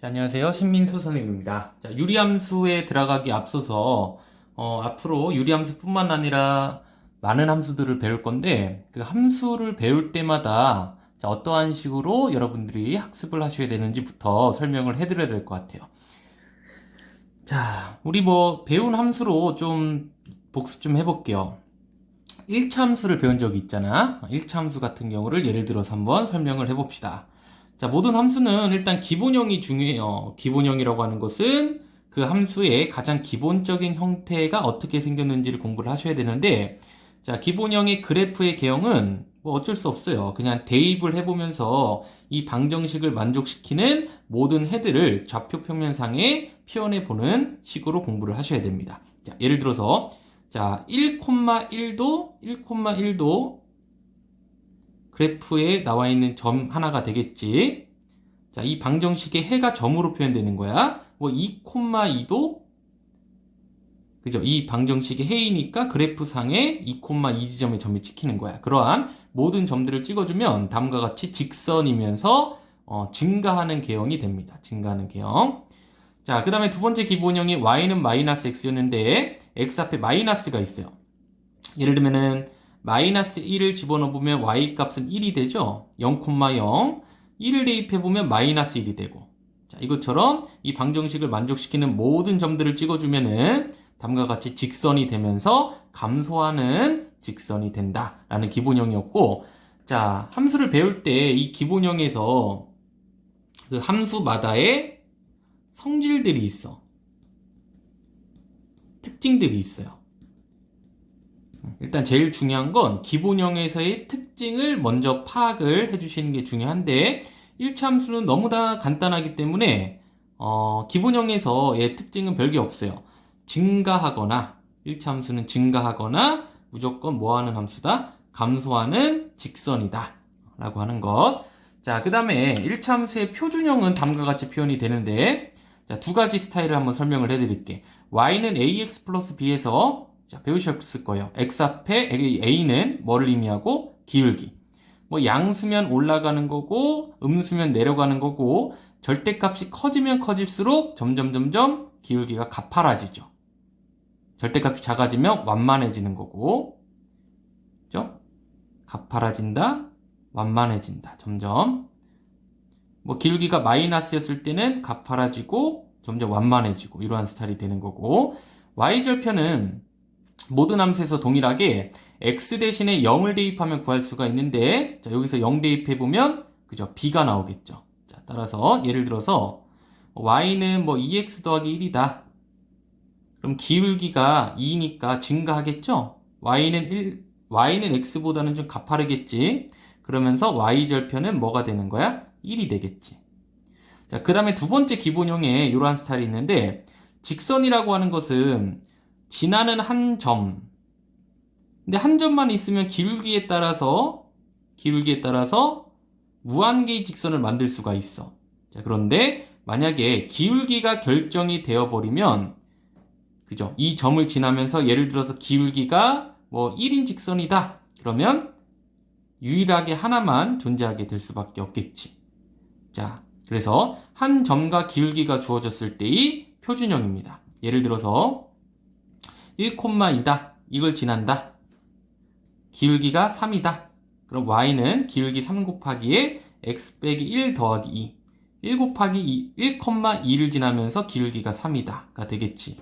자, 안녕하세요. 신민수 선생님입니다. 자, 유리함수에 들어가기 앞서서 앞으로 유리함수뿐만 아니라 많은 함수들을 배울 건데 그 함수를 배울 때마다 자, 어떠한 식으로 여러분들이 학습을 하셔야 되는지부터 설명을 해드려야 될 것 같아요. 자, 우리 배운 함수로 좀 복습 좀 해볼게요. 1차 함수를 배운 적이 있잖아. 1차 함수 같은 경우를 예를 들어서 한번 설명을 해봅시다. 자, 모든 함수는 일단 기본형이 중요해요. 기본형이라고 하는 것은 그 함수의 가장 기본적인 형태가 어떻게 생겼는지를 공부를 하셔야 되는데, 자, 기본형의 그래프의 개형은 어쩔 수 없어요. 그냥 대입을 해보면서 이 방정식을 만족시키는 모든 헤드를 좌표 평면상에 표현해보는 식으로 공부를 하셔야 됩니다. 자, 예를 들어서, 자, 1,1도 그래프에 나와 있는 점 하나가 되겠지. 자, 이 방정식의 해가 점으로 표현되는 거야. 2,2도 그죠? 이 방정식의 해이니까 그래프상에 2,2 지점의 점이 찍히는 거야. 그러한 모든 점들을 찍어주면 다음과 같이 직선이면서 증가하는 개형이 됩니다. 증가하는 개형. 자, 그 다음에 두 번째 기본형이 y는 마이너스 x였는데 x 앞에 마이너스가 있어요. 예를 들면은 마이너스 1을 집어넣으면 y 값은 1이 되죠. 0,0 1을 대입해보면 마이너스 1이 되고, 자, 이것처럼 이 방정식을 만족시키는 모든 점들을 찍어주면은 다음과 같이 직선이 되면서 감소하는 직선이 된다라는 기본형이었고, 자, 함수를 배울 때 이 기본형에서 그 함수마다의 성질들이 있어. 특징들이 있어요. 일단 제일 중요한 건 기본형에서의 특징을 먼저 파악을 해주시는 게 중요한데 1차 함수는 너무 다 간단하기 때문에 기본형에서의 특징은 별게 없어요. 증가하거나 1차 함수는 증가하거나 무조건 뭐하는 함수다? 감소하는 직선이다 라고 하는 것. 자, 그 다음에 1차 함수의 표준형은 다음과 같이 표현이 되는데, 자, 두 가지 스타일을 한번 설명을 해드릴게. y는 ax 플러스 b에서 자, 배우셨을 거예요. x 앞에 a는 뭐를 의미하고? 기울기. 양수면 올라가는 거고 음수면 내려가는 거고 절대값이 커지면 커질수록 점점 기울기가 가파라지죠. 절대값이 작아지면 완만해지는 거고, 그죠? 가파라진다, 완만해진다. 점점 기울기가 마이너스였을 때는 가파라지고 점점 완만해지고 이러한 스타일이 되는 거고, y절편은 모든 함수에서 동일하게 x 대신에 0을 대입하면 구할 수가 있는데, 자, 여기서 0 대입해보면 그죠? b가 나오겠죠. 자, 따라서 예를 들어서 y는 2x 더하기 1이다. 그럼 기울기가 2니까 증가하겠죠? y는 x보다는 좀 가파르겠지. 그러면서 y절편은 뭐가 되는 거야? 1이 되겠지. 자, 그 다음에 두 번째 기본형에 이러한 스타일이 있는데, 직선이라고 하는 것은 지나는 한 점. 근데 한 점만 있으면 기울기에 따라서 무한개의 직선을 만들 수가 있어. 자, 그런데 만약에 기울기가 결정이 되어버리면, 그죠? 이 점을 지나면서 예를 들어서 기울기가 1인 직선이다. 그러면 유일하게 하나만 존재하게 될 수밖에 없겠지. 자, 그래서 한 점과 기울기가 주어졌을 때의 표준형입니다. 예를 들어서 1,2다. 이걸 지난다. 기울기가 3이다. 그럼 y는 기울기 3 곱하기에 x 빼기 1 더하기 2. 1 곱하기 1,2를 지나면서 기울기가 3이다가 되겠지.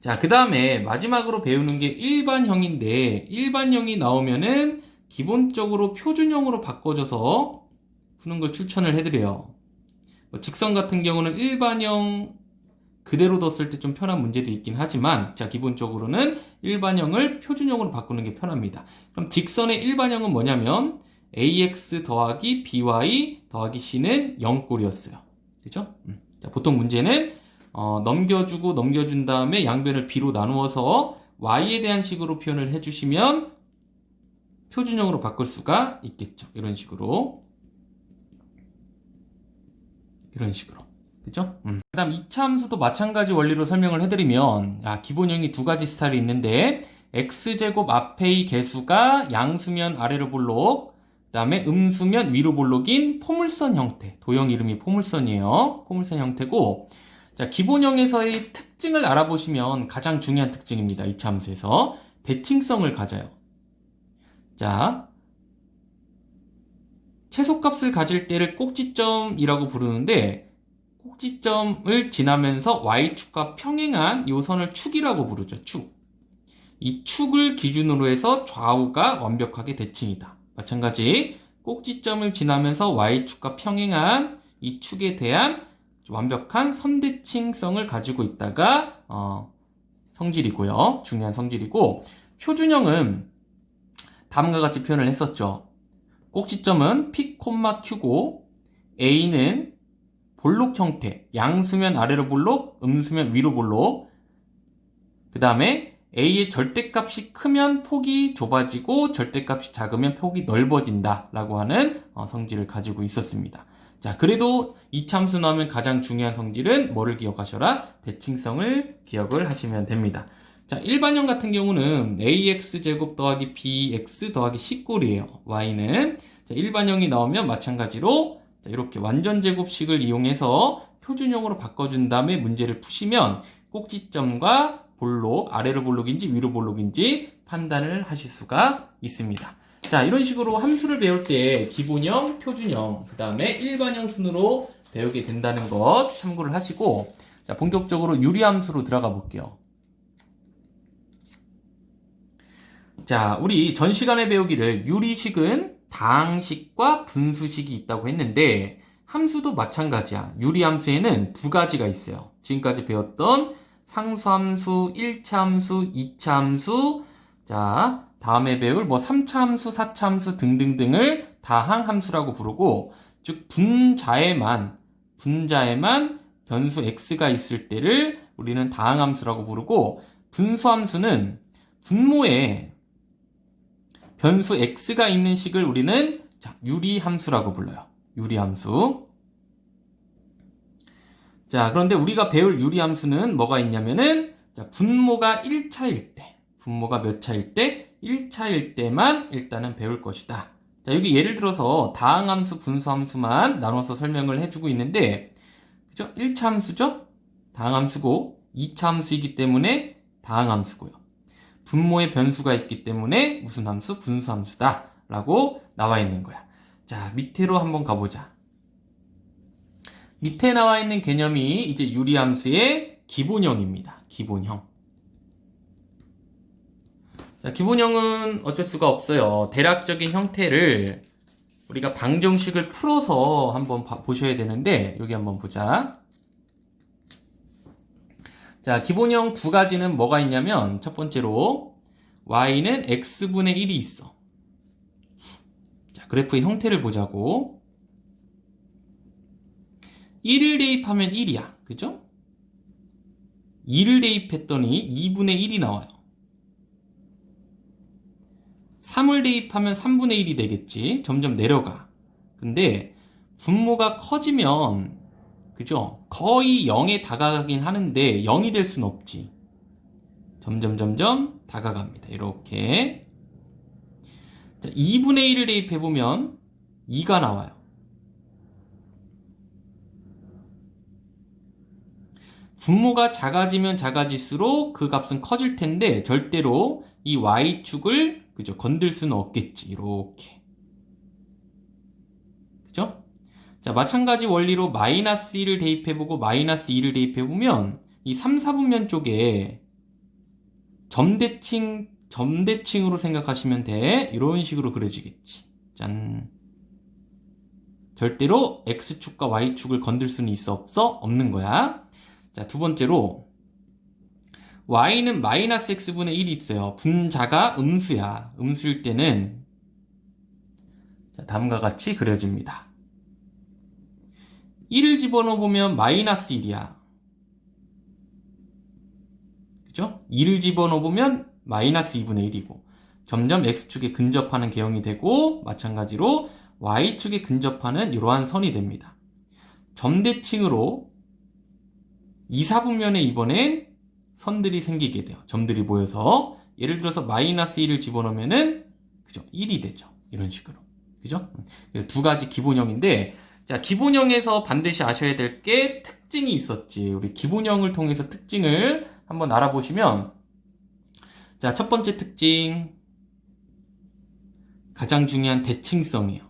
자, 그 다음에 마지막으로 배우는 게 일반형인데, 일반형이 나오면은 기본적으로 표준형으로 바꿔줘서 푸는 걸 추천을 해드려요. 직선 같은 경우는 일반형 그대로 뒀을 때 좀 편한 문제도 있긴 하지만, 자, 기본적으로는 일반형을 표준형으로 바꾸는 게 편합니다. 그럼 직선의 일반형은 뭐냐면 ax 더하기 by 더하기 c는 0꼴이었어요. 그죠? 자, 보통 문제는 넘겨주고 넘겨준 다음에 양변을 b로 나누어서 y에 대한 식으로 표현을 해주시면 표준형으로 바꿀 수가 있겠죠. 이런 식으로. 그죠? 그 다음 2차 함수도 마찬가지 원리로 설명을 해드리면, 기본형이 두 가지 스타일이 있는데, x제곱 앞에의 개수가 양수면 아래로 볼록, 그 다음에 음수면 위로 볼록인 포물선 형태. 도형 이름이 포물선이에요. 포물선 형태고, 자, 기본형에서의 특징을 알아보시면 가장 중요한 특징입니다. 이차함수에서 대칭성을 가져요. 자, 최소값을 가질 때를 꼭지점이라고 부르는데, 꼭지점을 지나면서 y축과 평행한 이 선을 축이라고 부르죠. 축. 이 축을 기준으로 해서 좌우가 완벽하게 대칭이다. 마찬가지 꼭지점을 지나면서 y축과 평행한 이 축에 대한 완벽한 선대칭성을 가지고 있다가 성질이고요. 중요한 성질이고, 표준형은 다음과 같이 표현을 했었죠. 꼭지점은 P, Q고 A는 볼록 형태, 양수면 아래로 볼록, 음수면 위로 볼록. 그 다음에 A의 절대값이 크면 폭이 좁아지고 절대값이 작으면 폭이 넓어진다 라고 하는 성질을 가지고 있었습니다. 자, 그래도 이차함수 나오면 가장 중요한 성질은 뭐를 기억하셔라? 대칭성을 기억을 하시면 됩니다. 자, 일반형 같은 경우는 ax제곱 더하기 bx 더하기 c꼴이에요. y는. 자, 일반형이 나오면 마찬가지로 자, 이렇게 완전제곱식을 이용해서 표준형으로 바꿔준 다음에 문제를 푸시면 꼭지점과 볼록, 아래로 볼록인지 위로 볼록인지 판단을 하실 수가 있습니다. 자, 이런 식으로 함수를 배울 때 기본형, 표준형, 그 다음에 일반형 순으로 배우게 된다는 것 참고를 하시고, 자, 본격적으로 유리함수로 들어가 볼게요. 자, 우리 전 시간에 배우기를 유리식은 다항식과 분수식이 있다고 했는데, 함수도 마찬가지야. 유리함수에는 두 가지가 있어요. 지금까지 배웠던 상수함수, 1차함수, 2차함수, 자, 다음에 배울 3차함수, 4차함수 등등등을 다항함수라고 부르고, 즉 분자에만 변수 x가 있을 때를 우리는 다항함수라고 부르고, 분수함수는 분모에 변수 x가 있는 식을 우리는 유리함수라고 불러요. 유리함수. 자, 그런데 우리가 배울 유리함수는 뭐가 있냐면은, 자, 분모가 1차일 때, 분모가 몇 차일 때? 1차일 때만 일단은 배울 것이다. 자, 여기 예를 들어서 다항함수, 분수함수만 나눠서 설명을 해주고 있는데, 그죠? 1차 함수죠? 다항함수고, 2차 함수이기 때문에 다항함수고요. 분모에 변수가 있기 때문에 무슨 함수? 분수함수다. 라고 나와 있는 거야. 자, 밑으로 한번 가보자. 밑에 나와 있는 개념이 이제 유리함수의 기본형입니다. 기본형. 자, 기본형은 어쩔 수가 없어요. 대략적인 형태를 우리가 방정식을 풀어서 한번 보셔야 되는데, 여기 한번 보자. 자, 기본형 두 가지는 뭐가 있냐면, 첫 번째로 y는 x분의 1이 있어. 자, 그래프의 형태를 보자고. 1을 대입하면 1이야. 그죠? 2를 대입했더니 2분의 1이 나와요. 3을 대입하면 3분의 1이 되겠지. 점점 내려가. 근데 분모가 커지면, 그죠? 거의 0에 다가가긴 하는데 0이 될 순 없지. 점점 다가갑니다. 이렇게. 자, 2분의 1을 대입해보면 2가 나와요. 분모가 작아지면 작아질수록 그 값은 커질 텐데 절대로 이 y축을 그죠? 건들 수는 없겠지. 이렇게. 그죠? 자, 마찬가지 원리로 마이너스 1을 대입해보고 마이너스 2를 대입해보면 이 3, 4분면 쪽에 점대칭으로 생각하시면 돼. 이런 식으로 그려지겠지. 짠. 절대로 x축과 y축을 건들 수는 있어 없어? 없는 거야. 자, 두 번째로 y는 마이너스 x분의 1이 있어요. 분자가 음수야. 음수일 때는 자, 다음과 같이 그려집니다. 1을 집어넣어보면 마이너스 1이야. 그죠? 2를 집어넣어보면 마이너스 2분의 1이고 점점 x축에 근접하는 개형이 되고 마찬가지로 y축에 근접하는 이러한 선이 됩니다. 점대칭으로 2, 4분면에 이번엔 선들이 생기게 돼요. 점들이 모여서 예를 들어서 마이너스 1을 집어넣으면은 그죠? 1이 되죠. 이런 식으로. 그죠? 두 가지 기본형인데, 자, 기본형에서 반드시 아셔야 될 게 특징이 있었지. 우리 기본형을 통해서 특징을 한번 알아보시면, 자, 첫 번째 특징. 가장 중요한 대칭성이에요.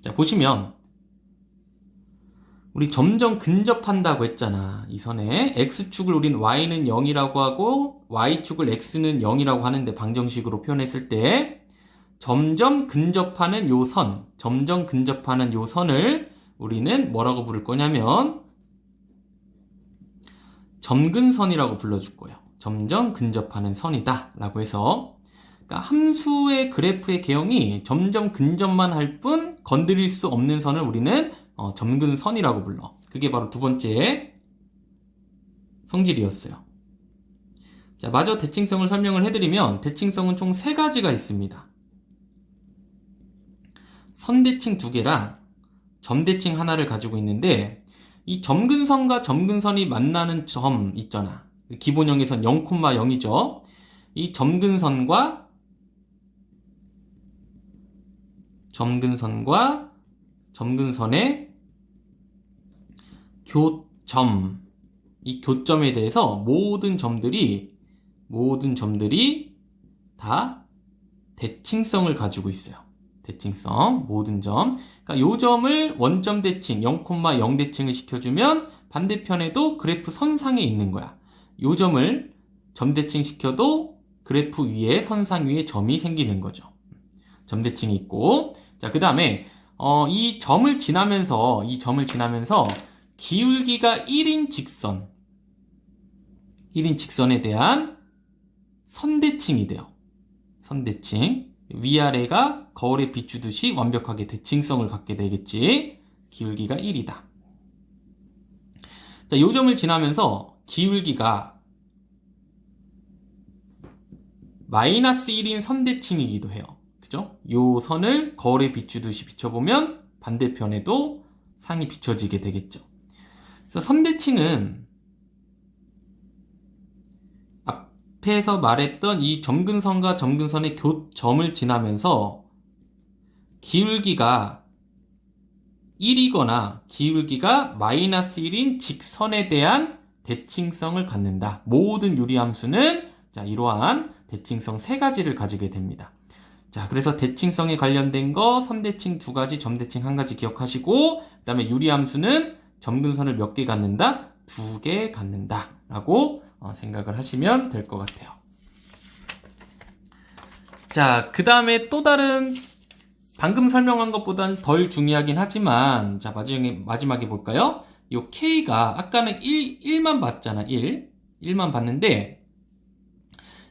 자, 보시면, 우리 점점 근접한다고 했잖아. 이 선에 x축을 우린 y는 0이라고 하고 y축을 x는 0이라고 하는데 방정식으로 표현했을 때 점점 근접하는 요 선, 점점 근접하는 요 선을 우리는 뭐라고 부를 거냐면 점근선이라고 불러줄 거예요. 점점 근접하는 선이다 라고 해서, 그러니까 함수의 그래프의 개형이 점점 근접만 할 뿐 건드릴 수 없는 선을 우리는 점근선이라고 불러. 그게 바로 두 번째 성질이었어요. 자, 마저 대칭성을 설명을 해드리면 대칭성은 총 세 가지가 있습니다. 선대칭 두 개랑 점대칭 하나를 가지고 있는데, 이 점근선과 점근선이 만나는 점 있잖아. 기본형에선 0,0이죠. 이 점근선과 점근선의 교점, 이 교점에 대해서 모든 점들이 다 대칭성을 가지고 있어요. 대칭성, 모든 점. 그러니까 요 점을 원점 대칭, 0,0 대칭을 시켜주면 반대편에도 그래프 선상에 있는 거야. 요 점을 점 대칭 시켜도 그래프 위에, 선상 위에 점이 생기는 거죠. 점 대칭이 있고. 자, 그 다음에 이 점을 지나면서 기울기가 1인 직선에 대한 선대칭이 돼요. 선대칭. 위아래가 거울에 비추듯이 완벽하게 대칭성을 갖게 되겠지. 기울기가 1이다. 자, 요 점을 지나면서 기울기가 마이너스 1인 선대칭이기도 해요. 그죠? 요 선을 거울에 비추듯이 비춰보면 반대편에도 상이 비춰지게 되겠죠. 그래서 선대칭은 앞에서 말했던 이 점근선과 점근선의 교점을 지나면서 기울기가 1이거나 기울기가 마이너스 1인 직선에 대한 대칭성을 갖는다. 모든 유리함수는 자, 이러한 대칭성 세 가지를 가지게 됩니다. 자, 그래서 대칭성에 관련된 거 선대칭 두 가지, 점대칭 한 가지 기억하시고, 그 다음에 유리함수는 점근선을 몇 개 갖는다? 두 개 갖는다 라고 생각을 하시면 될 것 같아요. 자, 그 다음에 또 다른 방금 설명한 것보다는 덜 중요하긴 하지만, 자, 마지막에 볼까요? 요 K가 아까는 1만 봤잖아. 1만 봤는데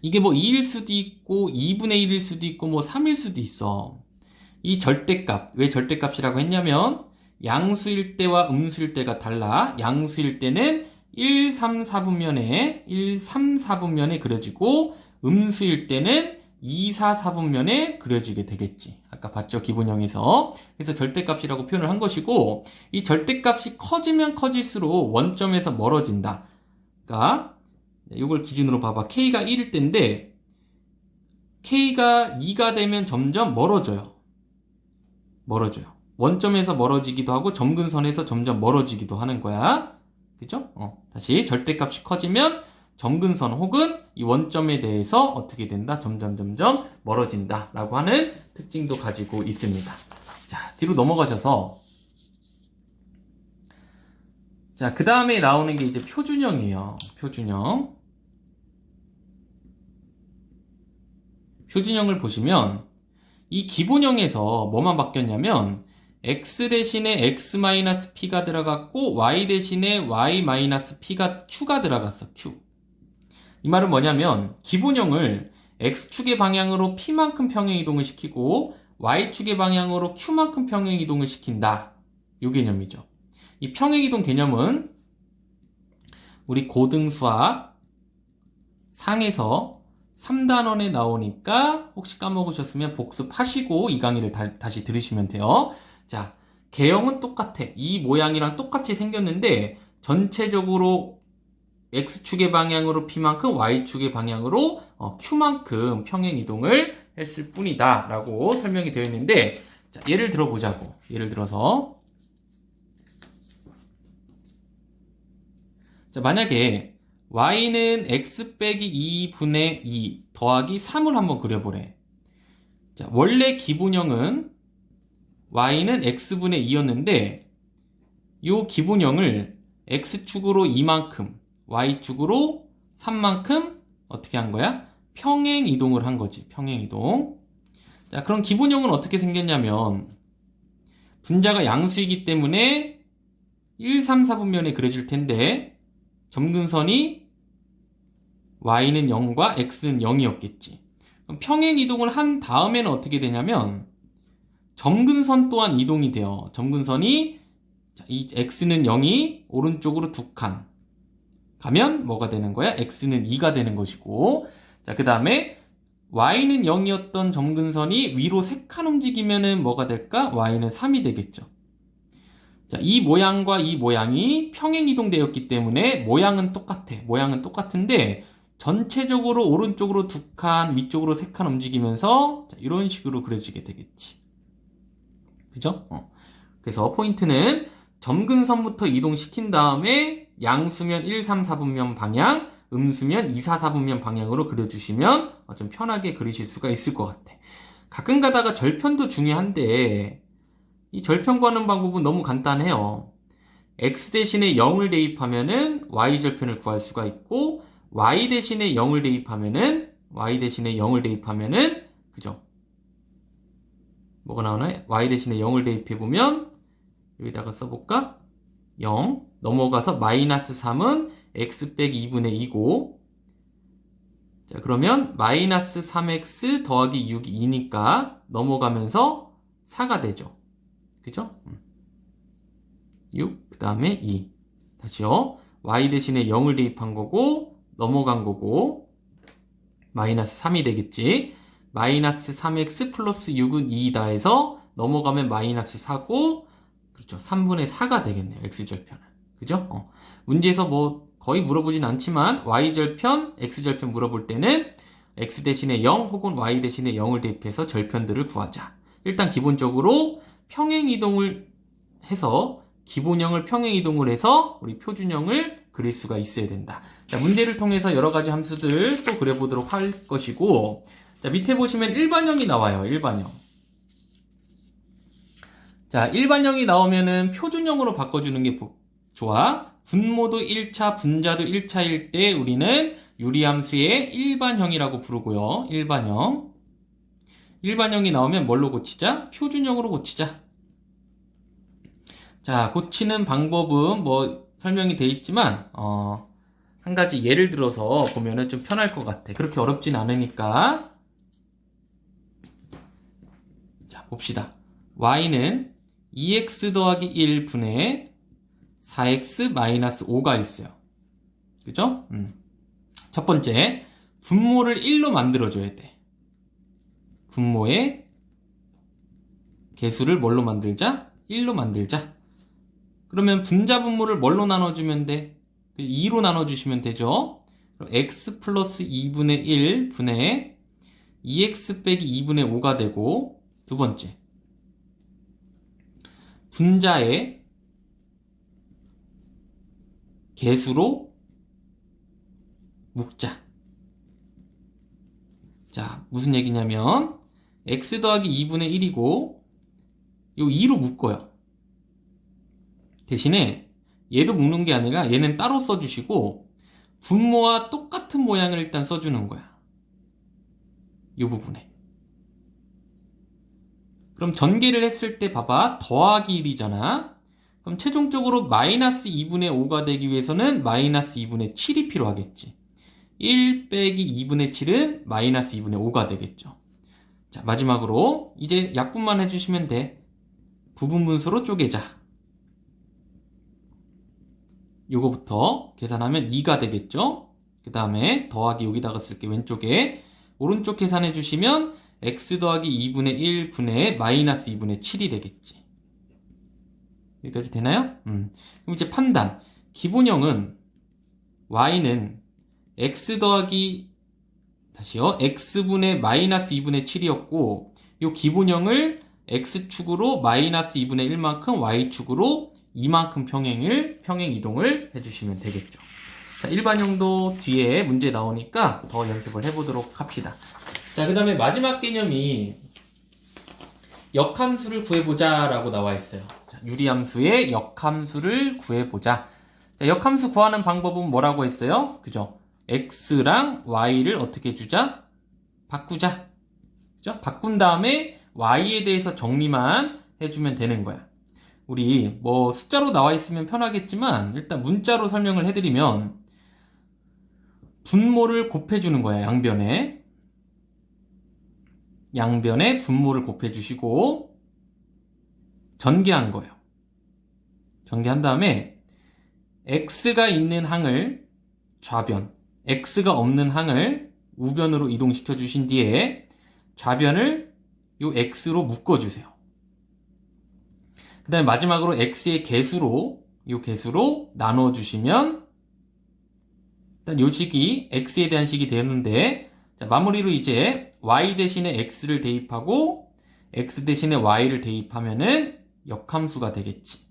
이게 뭐 2일 수도 있고 2분의 1일 수도 있고 뭐 3일 수도 있어. 이 절대값, 왜 절대값이라고 했냐면 양수일 때와 음수일 때가 달라. 양수일 때는 1, 3, 4분면에 그려지고 음수일 때는 2, 4, 4분면에 그려지게 되겠지. 아까 봤죠? 기본형에서. 그래서 절대값이라고 표현을 한 것이고, 이 절대값이 커지면 커질수록 원점에서 멀어진다. 그러니까 이걸 기준으로 봐봐. K가 1일 때인데 K가 2가 되면 점점 멀어져요. 원점에서 멀어지기도 하고 점근선에서 점점 멀어지기도 하는 거야. 그죠? 다시 절대값이 커지면 점근선 혹은 이 원점에 대해서 어떻게 된다? 점점 멀어진다 라고 하는 특징도 가지고 있습니다. 자, 뒤로 넘어가셔서, 자, 그 다음에 나오는 게 이제 표준형이에요. 표준형을 보시면 이 기본형에서 뭐만 바뀌었냐면 x 대신에 x-p가 들어갔고 y 대신에 y-q가 들어갔어. q. 이 말은 뭐냐면 기본형을 x축의 방향으로 p만큼 평행이동을 시키고 y축의 방향으로 q만큼 평행이동을 시킨다. 이 개념이죠. 이 평행이동 개념은 우리 고등수학 상에서 3단원에 나오니까 혹시 까먹으셨으면 복습하시고 이 강의를 다시 들으시면 돼요. 자, 개형은 똑같아. 이 모양이랑 똑같이 생겼는데 전체적으로 X축의 방향으로 P만큼 Y축의 방향으로 Q만큼 평행이동을 했을 뿐이다 라고 설명이 되어 있는데, 자, 예를 들어 보자고. 예를 들어서 자, 만약에 y는 x 빼기 2분의 2 더하기 3을 한번 그려보래. 자, 원래 기본형은 y는 x분의 2였는데 이 기본형을 x축으로 2만큼, y축으로 3만큼 어떻게 한 거야? 평행 이동을 한 거지. 평행 이동. 자, 그럼 기본형은 어떻게 생겼냐면 분자가 양수이기 때문에 1, 3, 4분면에 그려질 텐데 점근선이 y는 0과 x는 0이었겠지. 그럼 평행 이동을 한 다음에는 어떻게 되냐면 점근선 또한 이동이 돼요. 점근선이 이 x는 0이 오른쪽으로 2칸 가면 뭐가 되는 거야? x는 2가 되는 것이고, 자, 그 다음에 y는 0이었던 점근선이 위로 3칸 움직이면은 뭐가 될까? y는 3이 되겠죠. 자, 이 모양과 이 모양이 평행 이동되었기 때문에 모양은 똑같아. 모양은 똑같은데 전체적으로 오른쪽으로 2칸, 위쪽으로 3칸 움직이면서 자, 이런 식으로 그려지게 되겠지. 그죠? 그래서 포인트는 점근선부터 이동시킨 다음에 양수면 1, 3, 4분면 방향, 음수면 2, 4, 4분면 방향으로 그려주시면 좀 편하게 그리실 수가 있을 것 같아. 가끔 가다가 절편도 중요한데 이 절편 구하는 방법은 너무 간단해요. x 대신에 0을 대입하면은 y 절편을 구할 수가 있고 y 대신에 0을 대입하면은 그죠? 뭐가 나오나요? y 대신에 0을 대입해보면 여기다가 써볼까? 0 넘어가서 마이너스 3은 x 빼기 2분의 2고, 자, 그러면 마이너스 3x 더하기 6이 2니까 넘어가면서 4가 되죠. 그죠? 6, 그 다음에 2. 다시요. y 대신에 0을 대입한 거고 넘어간 거고 마이너스 3이 되겠지. 마이너스 3x 플러스 6은 2이다 해서 넘어가면 마이너스 4고, 그렇죠. 3분의 4가 되겠네요. x절편은. 그죠? 문제에서 뭐 거의 물어보진 않지만 y절편, x절편 물어볼 때는 x 대신에 0 혹은 y 대신에 0을 대입해서 절편들을 구하자. 일단 기본적으로 평행 이동을 해서 기본형을 평행 이동을 해서 우리 표준형을 그릴 수가 있어야 된다. 자, 문제를 통해서 여러 가지 함수들 또 그려보도록 할 것이고, 자, 밑에 보시면 일반형이 나와요. 일반형. 자, 일반형이 나오면은 표준형으로 바꿔주는 게 좋아. 분모도 1차, 분자도 1차일 때 우리는 유리함수의 일반형이라고 부르고요. 일반형. 일반형이 나오면 뭘로 고치자? 표준형으로 고치자. 자, 고치는 방법은 뭐 설명이 돼 있지만 한 가지 예를 들어서 보면은 좀 편할 것 같아. 그렇게 어렵진 않으니까. 자, 봅시다. y는 2x 더하기 1분의 4x 마이너스 5가 있어요. 그죠? 첫 번째, 분모를 1로 만들어줘야 돼. 분모의 개수를 뭘로 만들자? 1로 만들자. 그러면 분자 분모를 뭘로 나눠주면 돼? 2로 나눠주시면 되죠. 그럼 x 플러스 2분의 1 분의 2x 빼기 2분의 5가 되고, 두 번째, 분자의 개수로 묶자. 자, 무슨 얘기냐면 x 더하기 2분의 1이고 요 2로 묶어요. 대신에 얘도 묶는 게 아니라 얘는 따로 써주시고 분모와 똑같은 모양을 일단 써주는 거야. 이 부분에. 그럼 전개를 했을 때 봐봐. 더하기 1이잖아. 그럼 최종적으로 마이너스 2분의 5가 되기 위해서는 마이너스 2분의 7이 필요하겠지. 1 빼기 2분의 7은 마이너스 2분의 5가 되겠죠. 자, 마지막으로 이제 약분만 해주시면 돼. 부분분수로 쪼개자. 요거부터 계산하면 2가 되겠죠. 그 다음에 더하기 여기다가 쓸게. 왼쪽에 오른쪽 계산해 주시면 x 더하기 2분의 1 분의 마이너스 2분의 7이 되겠지. 여기까지 되나요? 그럼 이제 판단. 기본형은 y는 x 더하기 다시요. x분의 마이너스 2분의 7이었고 요 기본형을 x축으로 마이너스 2분의 1만큼 y축으로 2만큼 평행 이동을 해주시면 되겠죠. 자, 일반형도 뒤에 문제 나오니까 더 연습을 해보도록 합시다. 자, 그 다음에 마지막 개념이 역함수를 구해보자 라고 나와 있어요. 자, 유리함수의 역함수를 구해보자. 자, 역함수 구하는 방법은 뭐라고 했어요? 그죠? x랑 y를 어떻게 해주자? 바꾸자. 그죠? 바꾼 다음에 y에 대해서 정리만 해주면 되는 거야. 우리 뭐 숫자로 나와 있으면 편하겠지만 일단 문자로 설명을 해드리면 분모를 곱해주는 거야. 양변에 분모를 곱해주시고 전개한 거예요. 전개한 다음에 x가 있는 항을 좌변, x가 없는 항을 우변으로 이동시켜 주신 뒤에 좌변을 요 x로 묶어주세요. 그 다음에 마지막으로 x의 개수로 나눠주시면 일단 요 식이 x에 대한 식이 되었는데 자, 마무리로 이제 y 대신에 x를 대입하고 x 대신에 y를 대입하면은 역함수가 되겠지.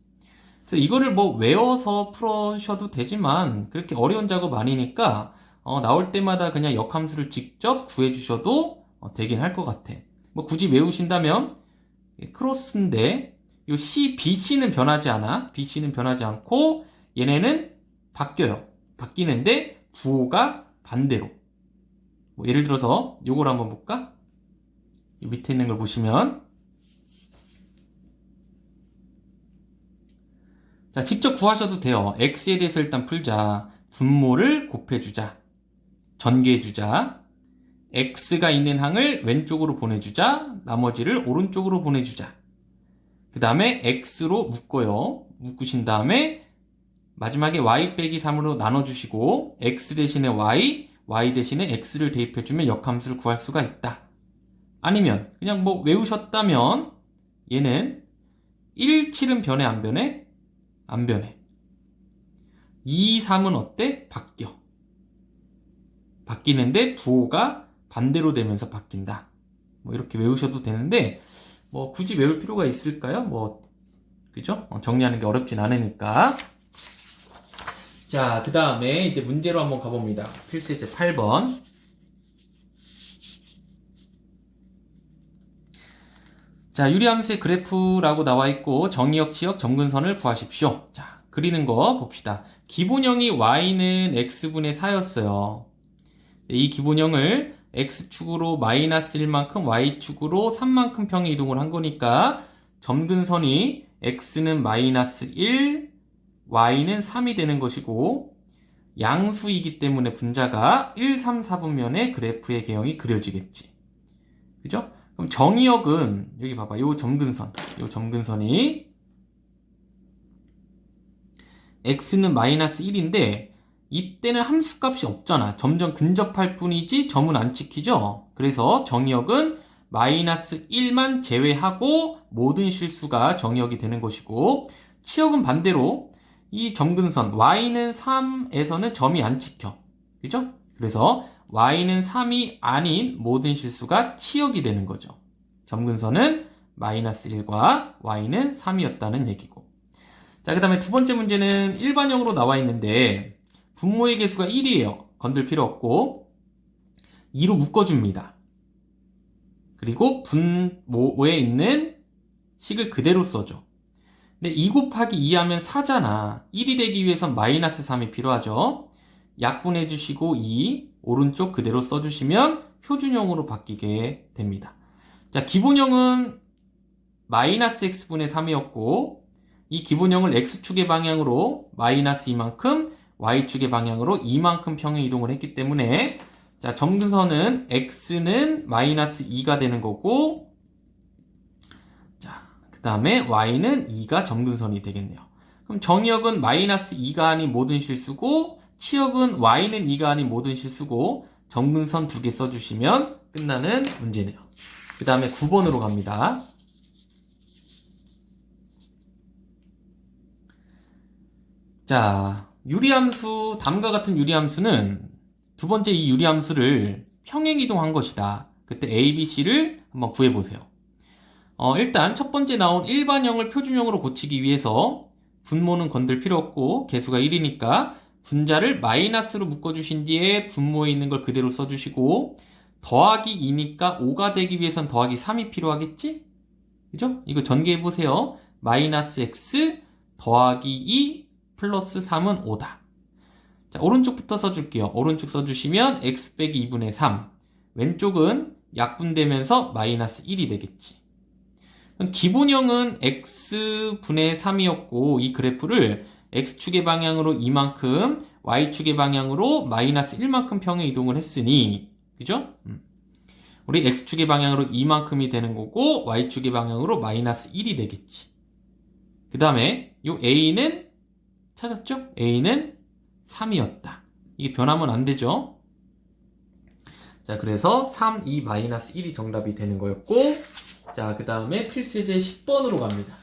그래서 이거를 뭐 외워서 풀으셔도 되지만 그렇게 어려운 작업 아니니까 나올 때마다 그냥 역함수를 직접 구해주셔도 되긴 할 것 같아. 뭐 굳이 외우신다면 크로스인데 요 C, BC는 변하지 않아. BC는 변하지 않고 얘네는 바뀌어요. 바뀌는데 부호가 반대로. 뭐 예를 들어서 요걸 한번 볼까? 이 밑에 있는 걸 보시면 자, 직접 구하셔도 돼요. x에 대해서 일단 풀자. 분모를 곱해주자. 전개해주자. x가 있는 항을 왼쪽으로 보내주자. 나머지를 오른쪽으로 보내주자. 그 다음에 x로 묶어요. 묶으신 다음에 마지막에 y 빼기 3으로 나눠주시고 x 대신에 y 대신에 x를 대입해주면 역함수를 구할 수가 있다. 아니면 그냥 뭐 외우셨다면 얘는 1, 7은 변해 안 변해? 안 변해. 2, 3은 어때? 바뀌어. 바뀌는데 부호가 반대로 되면서 바뀐다. 뭐 이렇게 외우셔도 되는데 뭐 굳이 외울 필요가 있을까요? 뭐 그죠? 정리하는 게 어렵진 않으니까. 자, 그 다음에 이제 문제로 한번 가봅니다. 필수예제 8번. 자, 유리함수의 그래프라고 나와 있고 정의역, 치역, 점근선을 구하십시오. 자, 그리는 거 봅시다. 기본형이 y는 x분의 4였어요. 이 기본형을 x축으로 마이너스 1만큼 y축으로 3만큼 평행 이동을 한 거니까 점근선이 x는 마이너스 1, y는 3이 되는 것이고 양수이기 때문에 분자가 1, 3, 4분면에 그래프의 개형이 그려지겠지. 그죠? 그럼 정의역은 여기 봐봐. 요 점근선이 x는 마이너스 1인데 이때는 함수값이 없잖아. 점점 근접할 뿐이지 점은 안 찍히죠. 그래서 정의역은 마이너스 1만 제외하고 모든 실수가 정의역이 되는 것이고 치역은 반대로 이 점근선 y는 3에서는 점이 안 찍혀. 그죠? 그래서 y는 3이 아닌 모든 실수가 치역이 되는 거죠. 점근선은 마이너스 1과 y는 3이었다는 얘기고. 자, 그 다음에 두 번째 문제는 일반형으로 나와 있는데 분모의 개수가 1이에요. 건들 필요 없고 2로 묶어줍니다. 그리고 분모에 있는 식을 그대로 써줘. 근데 2 곱하기 2 하면 4잖아. 1이 되기 위해선 마이너스 3이 필요하죠. 약분해 주시고 2 오른쪽 그대로 써주시면 표준형으로 바뀌게 됩니다. 자, 기본형은 마이너스 x분의 3이었고 이 기본형을 x축의 방향으로 마이너스 2만큼 y축의 방향으로 2만큼 평행 이동을 했기 때문에 자, 점근선은 x는 마이너스 2가 되는 거고 자, 그 다음에 y는 2가 점근선이 되겠네요. 그럼 정의역은 마이너스 2가 아닌 모든 실수고 치역은 y는 2가 아닌 모든 실수고 점근선 2개 써주시면 끝나는 문제네요. 그 다음에 9번으로 갑니다. 자, 유리함수, 다음과 같은 유리함수는 두 번째 이 유리함수를 평행이동한 것이다. 그때 A, B, C를 한번 구해보세요. 일단 첫 번째 나온 일반형을 표준형으로 고치기 위해서 분모는 건들 필요 없고 개수가 1이니까 분자를 마이너스로 묶어주신 뒤에 분모에 있는 걸 그대로 써주시고 더하기 2니까 5가 되기 위해선 더하기 3이 필요하겠지? 그죠? 이거 전개해보세요. 마이너스 x 더하기 2 플러스 3은 5다. 자, 오른쪽부터 써줄게요. 오른쪽 써주시면 x 빼기 2분의 3. 왼쪽은 약분되면서 마이너스 1이 되겠지. 기본형은 x분의 3이었고 이 그래프를 x축의 방향으로 이만큼 y축의 방향으로 마이너스 1만큼 평행 이동을 했으니 그죠? 우리 x축의 방향으로 이만큼이 되는 거고 y축의 방향으로 마이너스 1이 되겠지. 그 다음에 요 a는 찾았죠? a는 3이었다. 이게 변하면 안 되죠? 자, 그래서 3, 2, 마이너스 1이 정답이 되는 거였고 자, 그 다음에 필수제 10번으로 갑니다.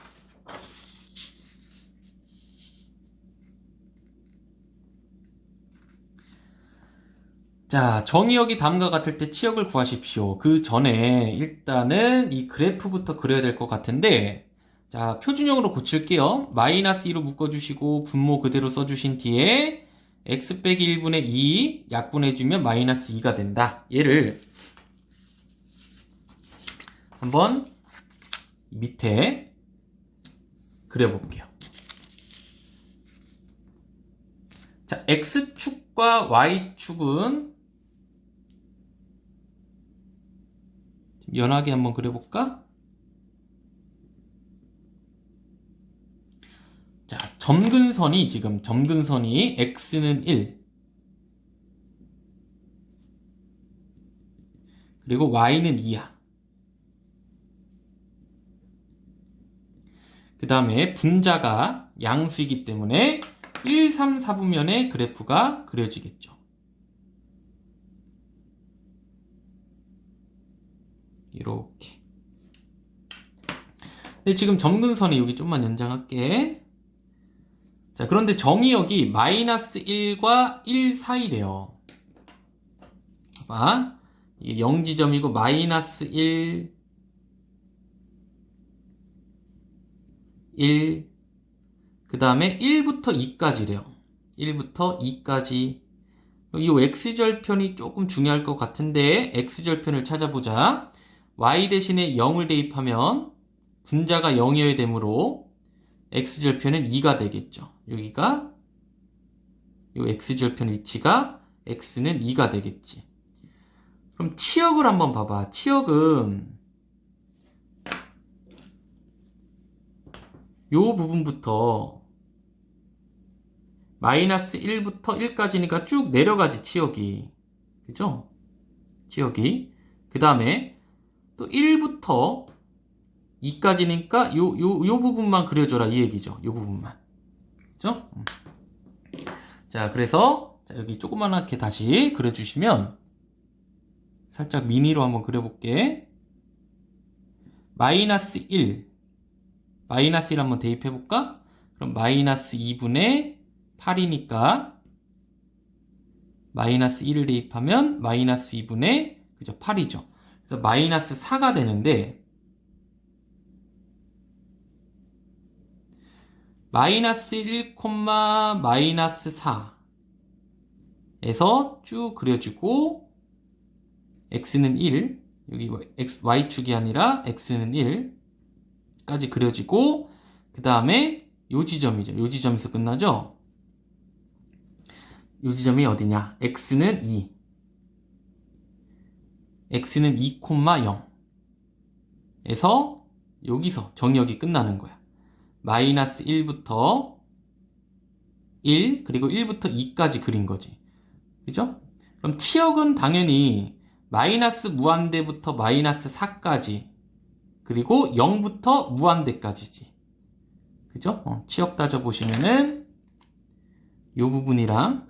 자, 정의역이 다음과 같을 때 치역을 구하십시오. 그 전에 일단은 이 그래프부터 그려야 될 것 같은데 자, 표준형으로 고칠게요. 마이너스 2로 묶어주시고 분모 그대로 써주신 뒤에 x 빼기 1분의 2 약분해주면 마이너스 2가 된다. 얘를 한번 밑에 그려볼게요. 자, x축과 y축은 연하게 한번 그려볼까? 자, 점근선이 x는 1 그리고 y는 2야. 그 다음에 분자가 양수이기 때문에 1, 3, 4분면의 그래프가 그려지겠죠. 이렇게. 근데 지금 점근선이 여기 좀만 연장할게. 자, 그런데 정의역이 마이너스 1과 1 사이래요. 봐봐. 이게 0지점이고 마이너스 1, 1, 그 다음에 1부터 2까지래요. 1부터 2까지. 이 x절편이 조금 중요할 것 같은데 x절편을 찾아보자. y 대신에 0을 대입하면 분자가 0이어야 되므로 x절편은 2가 되겠죠. 여기가 이 x절편 위치가 x는 2가 되겠지. 그럼 치역을 한번 봐봐. 치역은 요 부분부터 마이너스 1부터 1까지니까 쭉 내려가지, 치역이. 그죠? 치역이. 그 다음에 또 1부터 2까지니까 요 부분만 그려줘라, 이 얘기죠. 요 부분만. 그죠? 자, 그래서 자, 여기 조그만하게 다시 그려주시면 살짝 미니로 한번 그려볼게. 마이너스 1 한번 대입해볼까? 그럼 마이너스 2분의 8이니까 마이너스 1을 대입하면 마이너스 2분의 그죠? 8이죠. 그래서 마이너스 4가 되는데 마이너스 1, 마이너스 4에서 쭉 그려지고 x는 1 여기 y축이 아니라 x는 1까지 그려지고 그 다음에 요 지점이죠. 요 지점에서 끝나죠. 요 지점이 어디냐? x는 2 x는 2,0 에서 여기서 정의역이 끝나는 거야. 마이너스 1부터 1 그리고 1부터 2까지 그린 거지. 그죠? 그럼 치역은 당연히 마이너스 무한대부터 마이너스 4까지 그리고 0부터 무한대까지지. 그죠? 치역 따져보시면은 요 부분이랑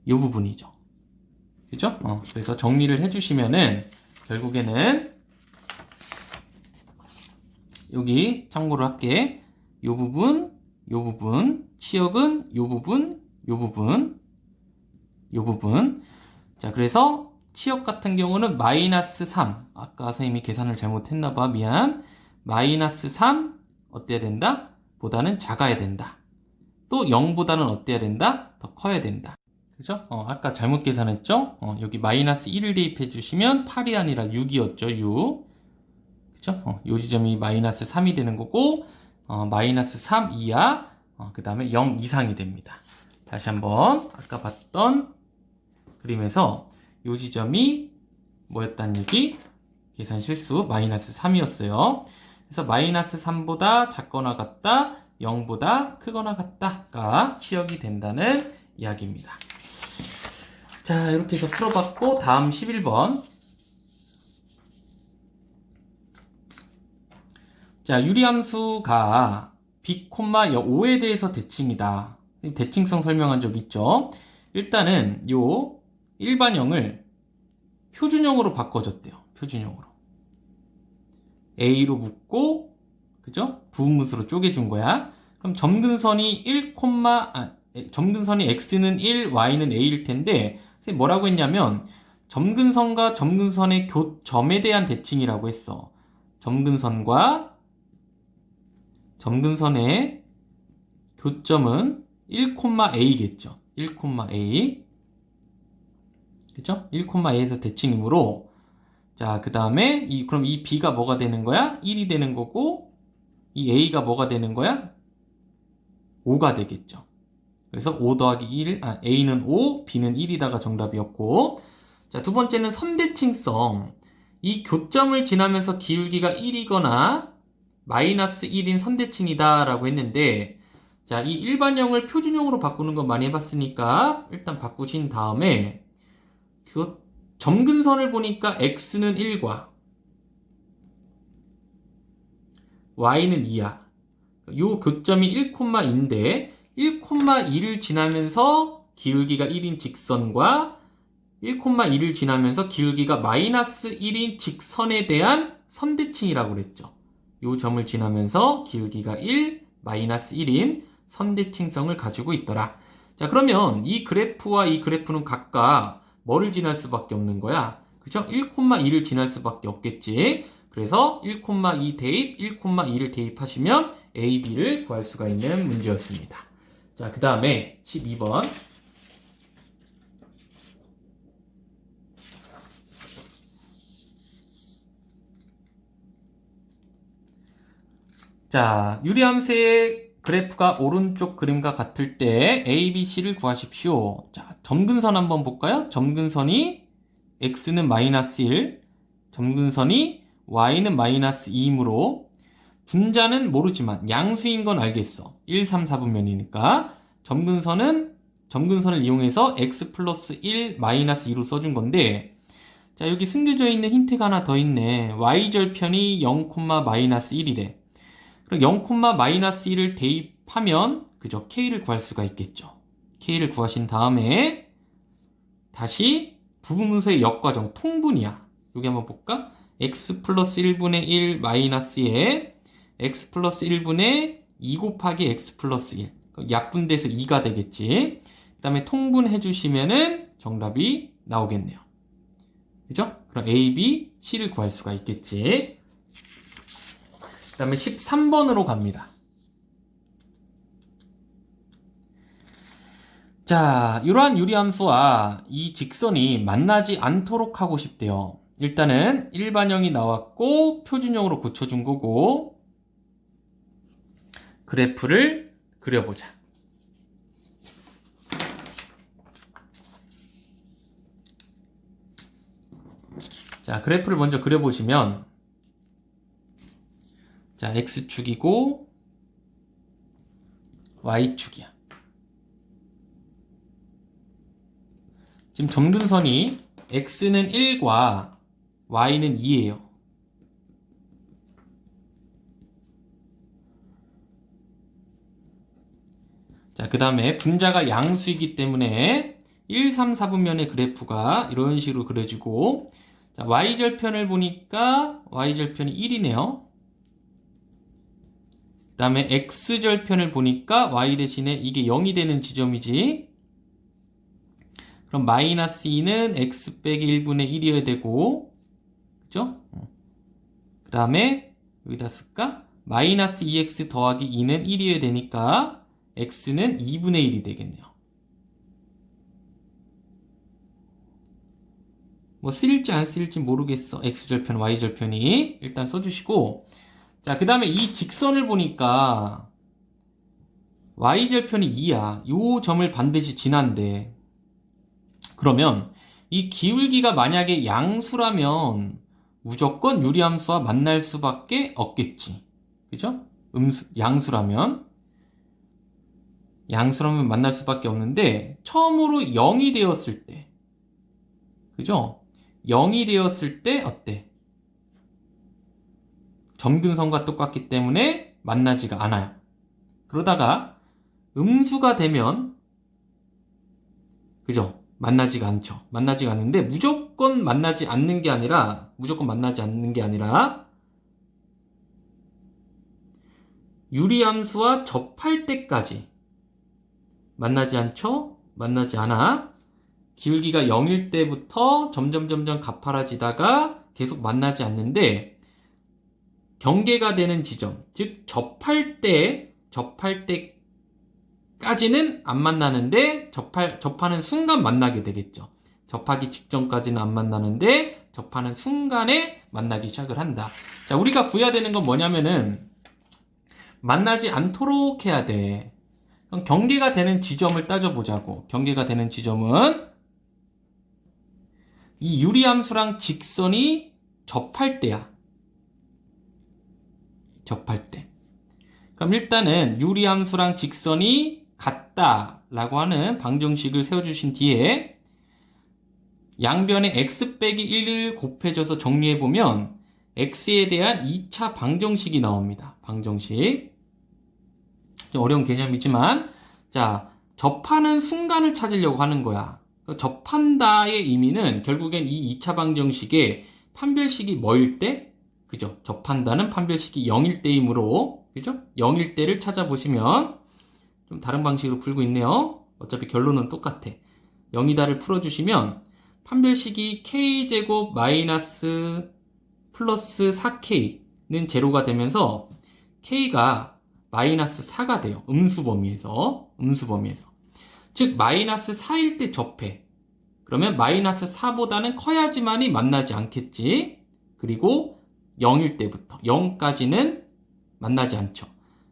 요 부분이죠. 그죠? 그래서 정리를 해주시면은 결국에는 여기 참고로 할게. 요 부분, 치역은 요 부분, 이 부분. 자, 그래서 치역 같은 경우는 마이너스 3. 아까 선생님이 계산을 잘못했나봐. 미안. 마이너스 3 어때야 된다? 보다는 작아야 된다. 또 0보다는 어때야 된다? 더 커야 된다. 그죠? 아까 잘못 계산했죠? 여기 마이너스 1을 대입해 주시면 8이 아니라 6이었죠, 6. 그죠? 요 지점이 마이너스 3이 되는 거고, 마이너스 3 이하, 그 다음에 0 이상이 됩니다. 다시 한번, 아까 봤던 그림에서 요 지점이 뭐였다는 얘기? 계산 실수, 마이너스 3이었어요. 그래서 마이너스 3보다 작거나 같다, 0보다 크거나 같다가 치역이 된다는 이야기입니다. 자, 이렇게 해서 풀어봤고, 다음 11번. 자, 유리함수가 b, 5에 대해서 대칭이다. 대칭성 설명한 적 있죠? 일단은 요 일반형을 표준형으로 바꿔줬대요. 표준형으로. A로 묶고, 그죠? 부분분수로 쪼개준 거야. 그럼 점근선이 점근선이 X는 1, Y는 A일 텐데, 선생님 뭐라고 했냐면, 점근선과 점근선의 교점에 대한 대칭이라고 했어. 점근선과 점근선의 교점은 1,A겠죠. 1,A. 그죠? 1,A에서 대칭이므로, 자, 그 다음에, 그럼 이 B가 뭐가 되는 거야? 1이 되는 거고, 이 A가 뭐가 되는 거야? 5가 되겠죠. 그래서 5 더하기 1, A는 5, B는 1이다가 정답이었고, 자, 두 번째는 선대칭성. 이 교점을 지나면서 기울기가 1이거나, 마이너스 1인 선대칭이다 라고 했는데, 자, 이 일반형을 표준형으로 바꾸는 거 많이 해봤으니까 일단 바꾸신 다음에 그 점근선을 보니까 x는 1과 y는 2야. 요 교점이 1,2인데 1,2를 지나면서 기울기가 1인 직선과 1,2를 지나면서 기울기가 마이너스 1인 직선에 대한 선대칭이라고 그랬죠. 요 점을 지나면서 기울기가 1, 마이너스 1인 선대칭성을 가지고 있더라. 자, 그러면 이 그래프와 이 그래프는 각각 뭐를 지날 수밖에 없는 거야? 그죠? 1,2를 지날 수밖에 없겠지. 그래서 1,2 대입, 1,2를 대입하시면 A, B를 구할 수가 있는 문제였습니다. 자, 그 다음에 12번. 자, 유리함수의 그래프가 오른쪽 그림과 같을 때 A, B, C를 구하십시오. 자, 점근선 한번 볼까요? 점근선이 X는 마이너스 1, 점근선이 Y는 마이너스 2이므로 분자는 모르지만 양수인 건 알겠어. 1, 3, 4분면이니까 점근선을 이용해서 X 플러스 1, 마이너스 2로 써준 건데, 자, 여기 숨겨져 있는 힌트가 하나 더 있네. Y절편이 0, 마이너스 1이래. 그럼 0, 마이너스 1을 대입하면 그저 K를 구할 수가 있겠죠. K를 구하신 다음에 다시 부분분수의 역과정 통분이야. 여기 한번 볼까? X 플러스 1분의 1 마이너스에 X 플러스 1분의 2 곱하기 X 플러스 1. 약분돼서 2가 되겠지. 그 다음에 통분해 주시면은 정답이 나오겠네요. 그죠? 그럼 A, B, C를 구할 수가 있겠지. 그 다음에 13번으로 갑니다. 자, 이러한 유리함수와 이 직선이 만나지 않도록 하고 싶대요. 일단은 일반형이 나왔고 표준형으로 고쳐준 거고 그래프를 그려보자. 자, 그래프를 먼저 그려보시면 자, X축이고 Y축이야. 지금 점근선이 X는 1과 Y는 2예요. 자, 그 다음에 분자가 양수이기 때문에 1, 3, 4분면의 그래프가 이런 식으로 그려지고, 자, Y절편을 보니까 Y절편이 1이네요. 그 다음에 X절편을 보니까 Y 대신에 이게 0이 되는 지점이지. 그럼 마이너스 2는 x 빼기 1분의 1이어야 되고, 그죠? 그 다음에 여기다 쓸까? 마이너스 2x 더하기 2는 1이어야 되니까 x는 2분의 1이 되겠네요. 뭐 쓰일지 안 쓰일지 모르겠어. x절편, y절편이. 일단 써주시고, 자, 그 다음에 이 직선을 보니까 y절편이 2야. 요 점을 반드시 지난대. 그러면 이 기울기가 만약에 양수라면 무조건 유리함수와 만날 수밖에 없겠지. 그죠? 양수라면 만날 수밖에 없는데 처음으로 0이 되었을 때, 그죠? 0이 되었을 때 어때? 점근선과 똑같기 때문에 만나지가 않아요. 그러다가 음수가 되면, 그죠? 만나지가 않죠. 만나지가 않는데 무조건 만나지 않는 게 아니라 유리함수와 접할 때까지 만나지 않죠? 만나지 않아. 기울기가 0일 때부터 점점 가파라지다가 계속 만나지 않는데 경계가 되는 지점, 즉 접할 때까지는 안 만나는데 접하는 순간 만나게 되겠죠. 접하기 직전까지는 안 만나는데 접하는 순간에 만나기 시작을 한다. 자, 우리가 구해야 되는 건 뭐냐면은 만나지 않도록 해야 돼. 그럼 경계가 되는 지점을 따져보자고. 경계가 되는 지점은 이 유리함수랑 직선이 접할 때야. 접할 때. 그럼 일단은 유리함수랑 직선이 같다라고 하는 방정식을 세워주신 뒤에 양변에 x 빼기 1을 곱해줘서 정리해보면 x에 대한 2차 방정식이 나옵니다. 방정식. 좀 어려운 개념이지만, 자, 접하는 순간을 찾으려고 하는 거야. 접한다의 의미는 결국엔 이 2차 방정식의 판별식이 뭐일 때? 그죠? 접한다는 판별식이 0일 때이므로, 그죠? 0일 때를 찾아보시면 좀 다른 방식으로 풀고 있네요. 어차피 결론은 똑같아. 0이다를 풀어주시면 판별식이 k제곱 마이너스 플러스 4k는 제로가 되면서 k가 마이너스 4가 돼요. 음수 범위에서. 즉 마이너스 4일 때 접해. 그러면 마이너스 4보다는 커야지만이 만나지 않겠지. 그리고 0일 때부터 0까지는 만나지 않죠.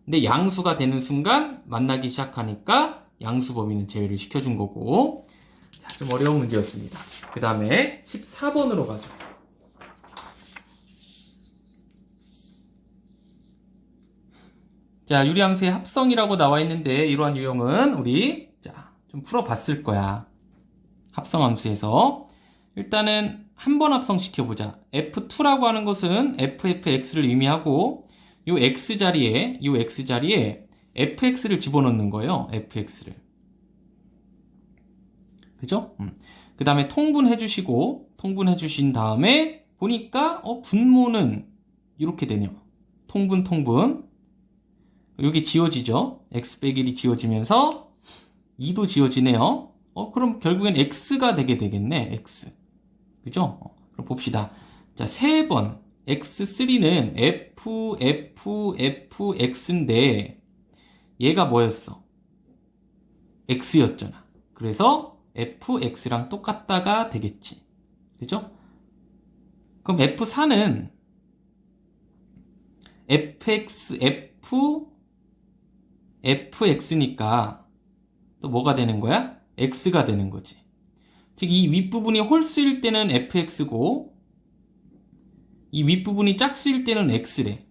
근데 양수가 되는 순간 만나기 시작하니까 양수 범위는 제외를 시켜준 거고. 자, 좀 어려운 문제였습니다. 그 다음에 14번으로 가죠. 자, 유리함수의 합성이라고 나와 있는데 이러한 유형은 우리 좀 풀어봤을 거야. 합성함수에서 일단은 한번 합성시켜보자. F2라고 하는 것은 FFX를 의미하고 요 X 자리에 FX를 집어넣는 거예요. FX를. 그죠? 그 다음에 통분해주신 다음에 보니까 분모는 이렇게 되네요. 통분. 여기 지워지죠? x 빼기 1이 지워지면서 2도 지워지네요. 그럼 결국엔 x가 되게 되겠네. x. 그죠? 그럼 봅시다. 자, 3번 x3는 x인데 얘가 뭐였어? x였잖아. 그래서 fx랑 똑같다가 되겠지. 그죠? 그럼 f4는 fx니까 또 뭐가 되는 거야? x가 되는 거지. 즉 이 윗부분이 홀수일 때는 fx고 이 윗부분이 짝수일 때는 x래.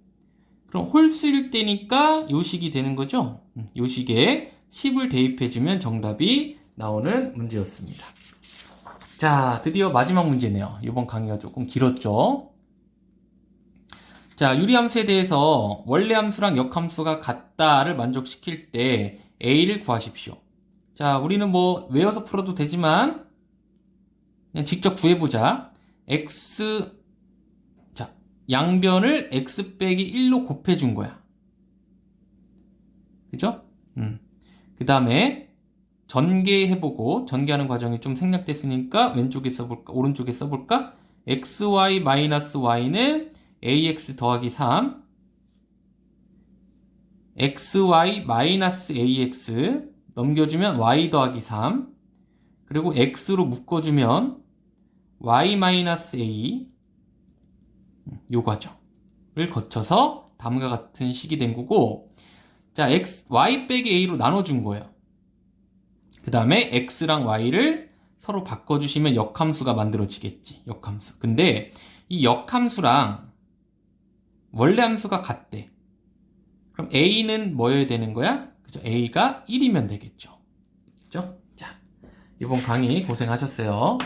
그럼 홀수일 때니까 요식이 되는 거죠. 요식에 10을 대입해주면 정답이 나오는 문제였습니다. 자, 드디어 마지막 문제네요. 이번 강의가 조금 길었죠. 자, 유리함수에 대해서 원래함수랑 역함수가 같다를 만족시킬 때 a를 구하십시오. 자, 우리는 뭐 외워서 풀어도 되지만 그냥 직접 구해보자. 자, 양변을 x 빼기 1로 곱해준 거야. 그죠? 그 다음에 전개해보고 전개하는 과정이 좀 생략됐으니까 왼쪽에 써볼까? 오른쪽에 써볼까? xy-y는 ax 더하기 3 xy-ax 넘겨주면 y 더하기 3 그리고 x로 묶어주면 y-a 요 과정을 거쳐서 다음과 같은 식이 된 거고 자 y 빼기 a로 나눠준 거예요. 그 다음에 x랑 y를 서로 바꿔주시면 역함수가 만들어지겠지. 역함수. 근데 이 역함수랑 원래 함수가 같대. 그럼 a는 뭐여야 되는 거야? 그죠? a가 1이면 되겠죠. 그죠? 자, 이번 강의 고생하셨어요.